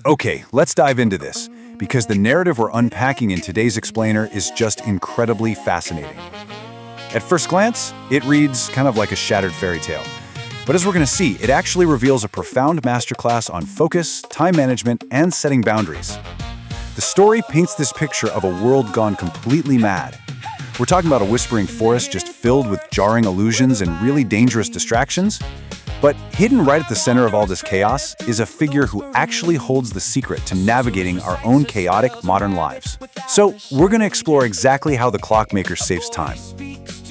Okay, let's dive into this, because the narrative we're unpacking in today's explainer is just incredibly fascinating. At first glance, it reads kind of like a shattered fairy tale. But as we're going to see, it actually reveals a profound masterclass on focus, time management, and setting boundaries. The story paints this picture of a world gone completely mad. We're talking about a whispering forest just filled with jarring illusions and really dangerous distractions. But hidden right at the center of all this chaos is a figure who actually holds the secret to navigating our own chaotic modern lives. So we're going to explore exactly how the clockmaker saves time.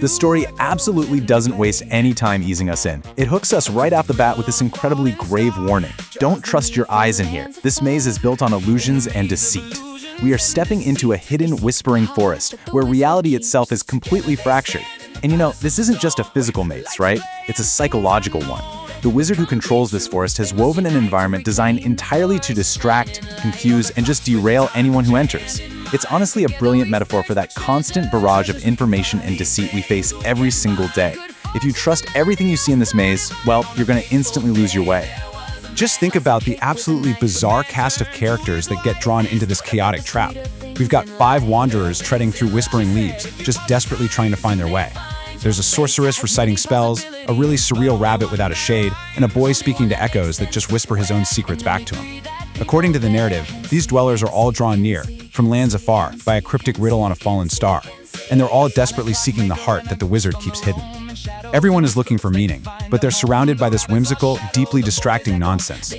The story absolutely doesn't waste any time easing us in. It hooks us right off the bat with this incredibly grave warning. Don't trust your eyes in here. This maze is built on illusions and deceit. We are stepping into a hidden, whispering forest where reality itself is completely fractured. And this isn't just a physical maze, right? It's a psychological one. The wizard who controls this forest has woven an environment designed entirely to distract, confuse, and just derail anyone who enters. It's honestly a brilliant metaphor for that constant barrage of information and deceit we face every single day. If you trust everything you see in this maze, well, you're going to instantly lose your way. Just think about the absolutely bizarre cast of characters that get drawn into this chaotic trap. We've got 5 wanderers treading through whispering leaves, just desperately trying to find their way. There's a sorceress reciting spells, a really surreal rabbit without a shade, and a boy speaking to echoes that just whisper his own secrets back to him. According to the narrative, these dwellers are all drawn near, from lands afar, by a cryptic riddle on a fallen star, and they're all desperately seeking the heart that the wizard keeps hidden. Everyone is looking for meaning, but they're surrounded by this whimsical, deeply distracting nonsense.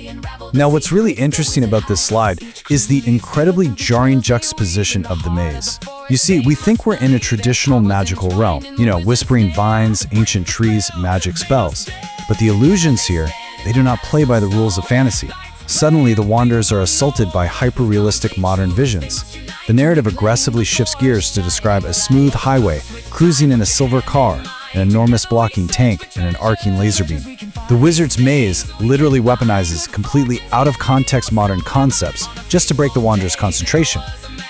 Now, what's really interesting about this slide is the incredibly jarring juxtaposition of the maze. You see, we think we're in a traditional magical realm, whispering vines, ancient trees, magic spells. But the illusions here, they do not play by the rules of fantasy. Suddenly, the wanderers are assaulted by hyper-realistic modern visions. The narrative aggressively shifts gears to describe a smooth highway cruising in a silver car, an enormous blocking tank, and an arcing laser beam. The wizard's maze literally weaponizes completely out-of-context modern concepts just to break the wanderer's concentration.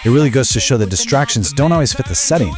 It really goes to show that distractions don't always fit the setting.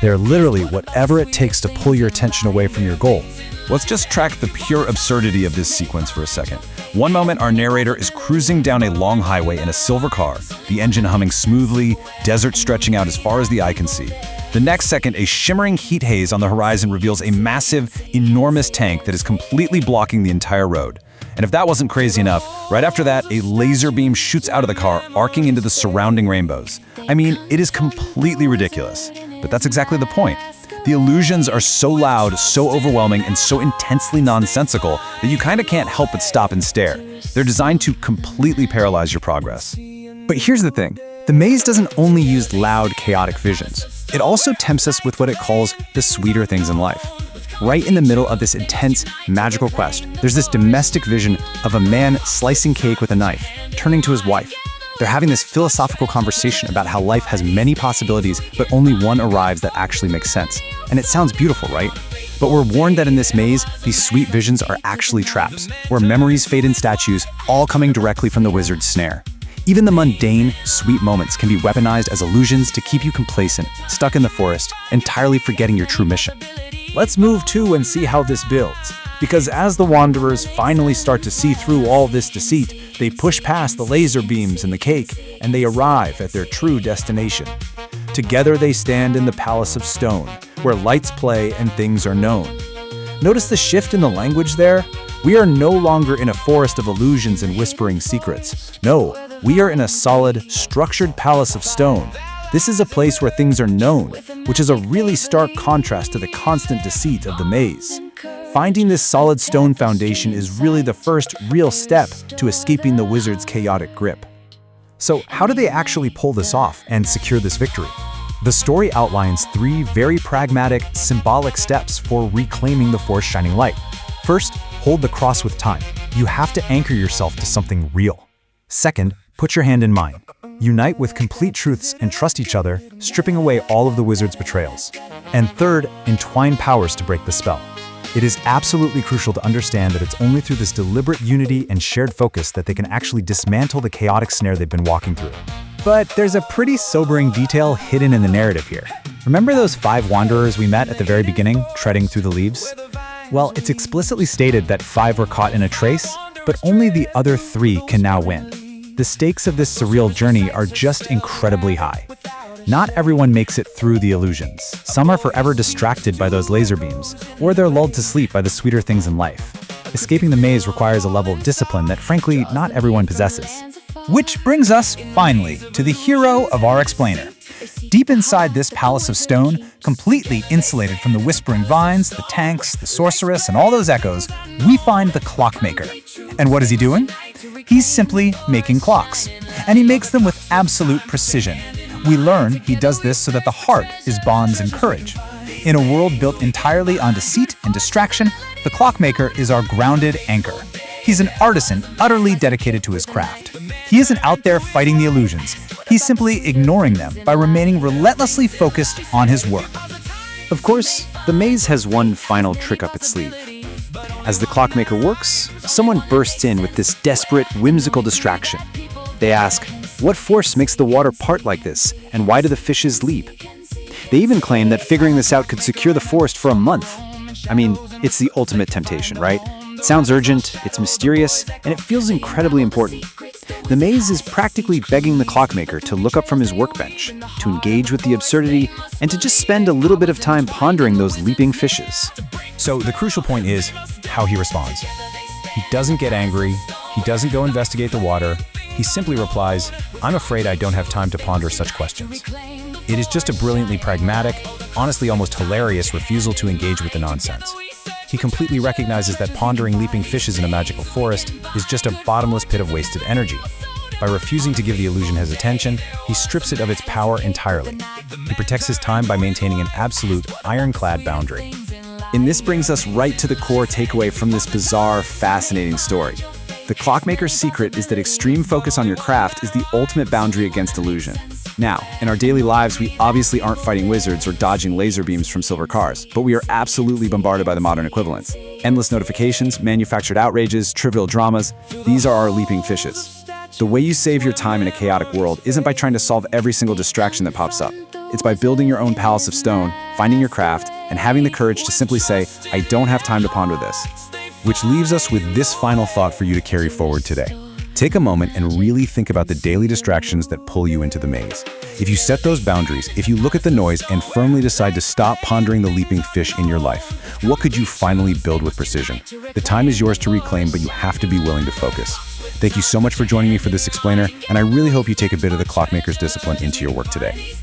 They're literally whatever it takes to pull your attention away from your goal. Let's just track the pure absurdity of this sequence for a second. One moment, our narrator is cruising down a long highway in a silver car, the engine humming smoothly, desert stretching out as far as the eye can see. The next second, a shimmering heat haze on the horizon reveals a massive, enormous tank that is completely blocking the entire road. And if that wasn't crazy enough, right after that, a laser beam shoots out of the car, arcing into the surrounding rainbows. I mean, it is completely ridiculous. But that's exactly the point. The illusions are so loud, so overwhelming, and so intensely nonsensical that you kind of can't help but stop and stare. They're designed to completely paralyze your progress. But here's the thing. The maze doesn't only use loud, chaotic visions. It also tempts us with what it calls the sweeter things in life. Right in the middle of this intense, magical quest, there's this domestic vision of a man slicing cake with a knife, turning to his wife. They're having this philosophical conversation about how life has many possibilities, but only one arrives that actually makes sense. And it sounds beautiful, right? But we're warned that in this maze, these sweet visions are actually traps, where memories fade in statues, all coming directly from the wizard's snare. Even the mundane, sweet moments can be weaponized as illusions to keep you complacent, stuck in the forest, entirely forgetting your true mission. Let's move to and see how this builds. Because as the wanderers finally start to see through all this deceit, they push past the laser beams and the cake, and they arrive at their true destination. Together they stand in the Palace of Stone, where lights play and things are known. Notice the shift in the language there? We are no longer in a forest of illusions and whispering secrets. No, we are in a solid, structured Palace of Stone. This is a place where things are known, which is a really stark contrast to the constant deceit of the maze. Finding this solid stone foundation is really the first real step to escaping the wizard's chaotic grip. So how do they actually pull this off and secure this victory? The story outlines 3 very pragmatic, symbolic steps for reclaiming the forest's shining light. First, hold the cross with time. You have to anchor yourself to something real. Second, put your hand in mine. Unite with complete truths and trust each other, stripping away all of the wizard's betrayals. And third, entwine powers to break the spell. It is absolutely crucial to understand that it's only through this deliberate unity and shared focus that they can actually dismantle the chaotic snare they've been walking through. But there's a pretty sobering detail hidden in the narrative here. Remember those 5 wanderers we met at the very beginning, treading through the leaves? Well, it's explicitly stated that 5 were caught in a trace, but only the other 3 can now win. The stakes of this surreal journey are just incredibly high. Not everyone makes it through the illusions. Some are forever distracted by those laser beams, or they're lulled to sleep by the sweeter things in life. Escaping the maze requires a level of discipline that, frankly, not everyone possesses. Which brings us, finally, to the hero of our explainer. Deep inside this palace of stone, completely insulated from the whispering vines, the tanks, the sorceress, and all those echoes, we find the clockmaker. And what is he doing? He's simply making clocks. And he makes them with absolute precision. We learn he does this so that the heart is bonds and courage. In a world built entirely on deceit and distraction, the clockmaker is our grounded anchor. He's an artisan utterly dedicated to his craft. He isn't out there fighting the illusions. He's simply ignoring them by remaining relentlessly focused on his work. Of course, the maze has one final trick up its sleeve. As the clockmaker works, someone bursts in with this desperate, whimsical distraction. They ask, what force makes the water part like this, and why do the fishes leap? They even claim that figuring this out could secure the forest for a month. I mean, it's the ultimate temptation, right? It sounds urgent, it's mysterious, and it feels incredibly important. The maze is practically begging the clockmaker to look up from his workbench, to engage with the absurdity, and to just spend a little bit of time pondering those leaping fishes. So the crucial point is how he responds. He doesn't get angry, he doesn't go investigate the water, he simply replies, "I'm afraid I don't have time to ponder such questions." It is just a brilliantly pragmatic, honestly almost hilarious refusal to engage with the nonsense. He completely recognizes that pondering leaping fishes in a magical forest is just a bottomless pit of wasted energy. By refusing to give the illusion his attention, he strips it of its power entirely. He protects his time by maintaining an absolute, ironclad boundary. And this brings us right to the core takeaway from this bizarre, fascinating story. The clockmaker's secret is that extreme focus on your craft is the ultimate boundary against illusion. Now, in our daily lives, we obviously aren't fighting wizards or dodging laser beams from silver cars, but we are absolutely bombarded by the modern equivalents. Endless notifications, manufactured outrages, trivial dramas, these are our leaping fishes. The way you save your time in a chaotic world isn't by trying to solve every single distraction that pops up. It's by building your own palace of stone, finding your craft, and having the courage to simply say, I don't have time to ponder this. Which leaves us with this final thought for you to carry forward today. Take a moment and really think about the daily distractions that pull you into the maze. If you set those boundaries, if you look at the noise and firmly decide to stop pondering the leaping fish in your life, what could you finally build with precision? The time is yours to reclaim, but you have to be willing to focus. Thank you so much for joining me for this explainer, and I really hope you take a bit of the clockmaker's discipline into your work today.